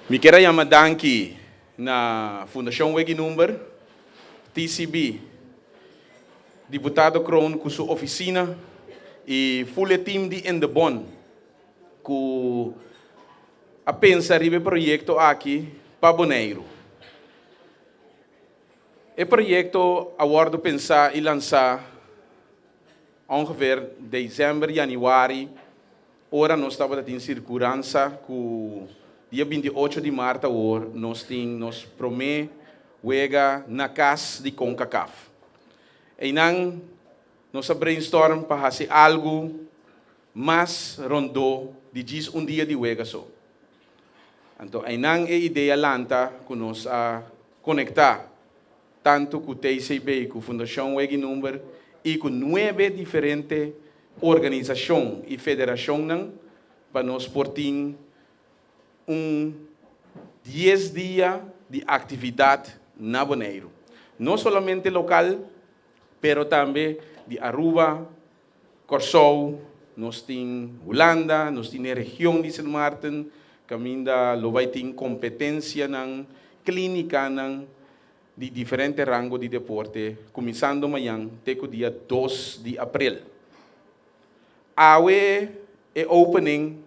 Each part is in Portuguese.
Me quero chamar danke na Fundação Wega Number, TCB, deputado Kroon com sua oficina e full team de INDEBON, que a pensar em proyekto aqui para Boneiru. O proyekto aguardo pensar e lançar ongeveer dezembro, januário. Ora nós Tabatatin circunstância que dia 28 de março nós temos prome, wega na casa de CONCACAF. E não nós brainstorm para fazer algo mais rondo de diz dia de wega só. Então, aí não é ideia lanta que nós a conectar tanto com o TCB, com a Fundação Wega Number e com 9 diferentes organizações e federações para nós portar 10 dias de atividade na Boneiru. Não somente local, pero também de Aruba, Corsou, nós temos Holanda, nós temos a região de Sint Maarten, caminda lo vai ter competência na clínica de diferentes rangos de deporte, começando amanhã até o dia 2 de abril. Awe é opening,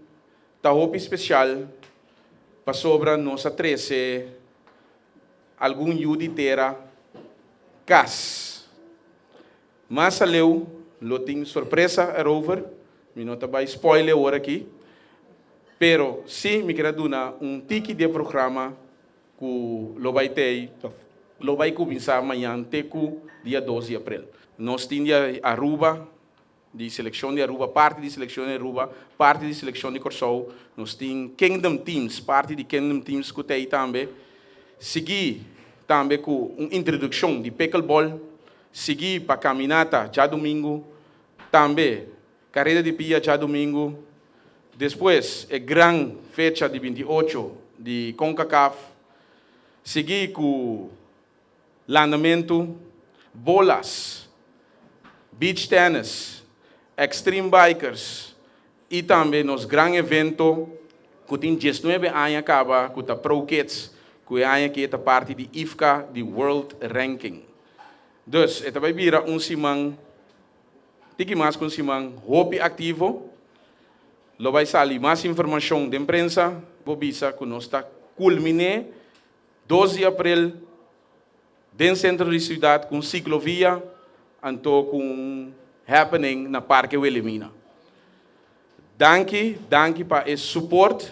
tá roupa especial, para sobra nossa 13, algum de terra, cas. Mas aleu, lo tem surpresa over, me não vai spoiler agora aqui, pero sim me quero dar tiki de programa que lo vai começar amanhã até o dia 12 de abril. Nós temos Aruba, de seleção de Aruba, parte de seleção de Aruba, parte de seleção de Corsou. Nós temos Kingdom Teams, parte de Kingdom Teams que tem também. Seguir também com uma introdução de pickleball. Seguir para caminata já domingo. Também carreira de pia já domingo. Depois, a grande fecha de 28 de CONCACAF. Seguir com lançamento, bolas, beach tennis, extreme bikers e também nos grande evento que tem 19 anos acaba com a Pro Kids, que é que é parte de IFCA de World Ranking. Então, esta vai virar semana, tem mais com semana, hobby ativo, lo vai sair mais informação de imprensa, vou bisa que nós está culminé 12 de abril dentro do centro de cidade com ciclovia, então com happening na Parque Wilhelmina. Danke para esse suporte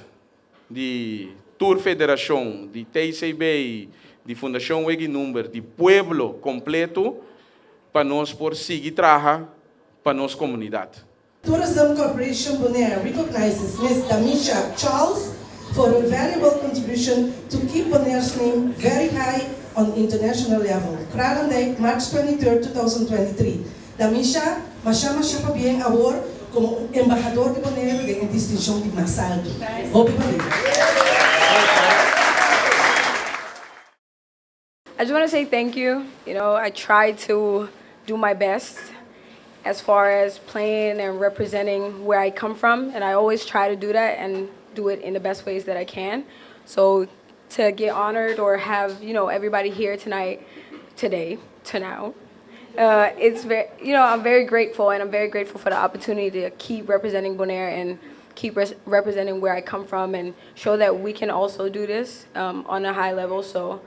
de Tour Federação, de TCB, de Fundação Wega Number, de Pueblo completo, para nós por seguir trabalhar para nossa comunidade. Tourism Corporation Bonaire recognizes Ms. Damisha Charles for her valuable contribution to keep Bonaire's name very high on international level. Crown date March 23, 2023. Damisha, masama siya pa bien award como embajador de Boneiru de distinção de mais alto. I just want to say thank you. You know, I tried to do my best as far as playing and representing where I come from, and I always try to do that and do it in the best ways that I can. So to get honored or have, you know, everybody here tonight, today, to now, it's very, you know, I'm very grateful, and I'm very grateful for the opportunity to keep representing Bonaire and keep representing where I come from and show that we can also do this on a high level. So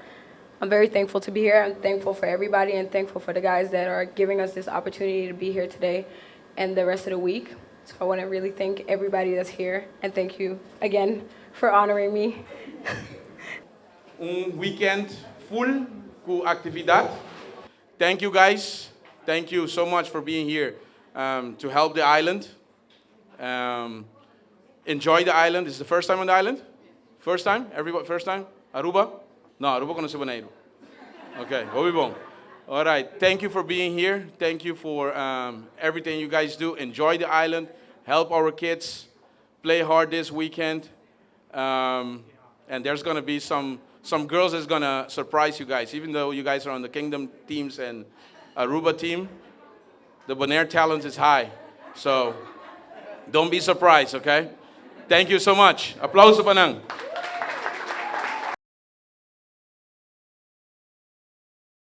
I'm very thankful to be here. I'm thankful for everybody and thankful for the guys that are giving us this opportunity to be here today and the rest of the week. So I want to really thank everybody that's here and thank you again for honoring me. Weekend full com atividade. Thank you guys. Thank you so much for being here to help the island. Enjoy the island. This is the first time on the island? First time? Everybody, first time? Aruba? No, Aruba conhece Boneiru. Okay, very bom. All right, thank you for being here. Thank you for everything you guys do. Enjoy the island. Help our kids. Play hard this weekend. And there's going to be some girls that's going to surprise you guys. Even though you guys are on the Kingdom teams and Aruba team, the Bonaire talent is high. So don't be surprised, okay? Thank you so much. Aplauso, Panang.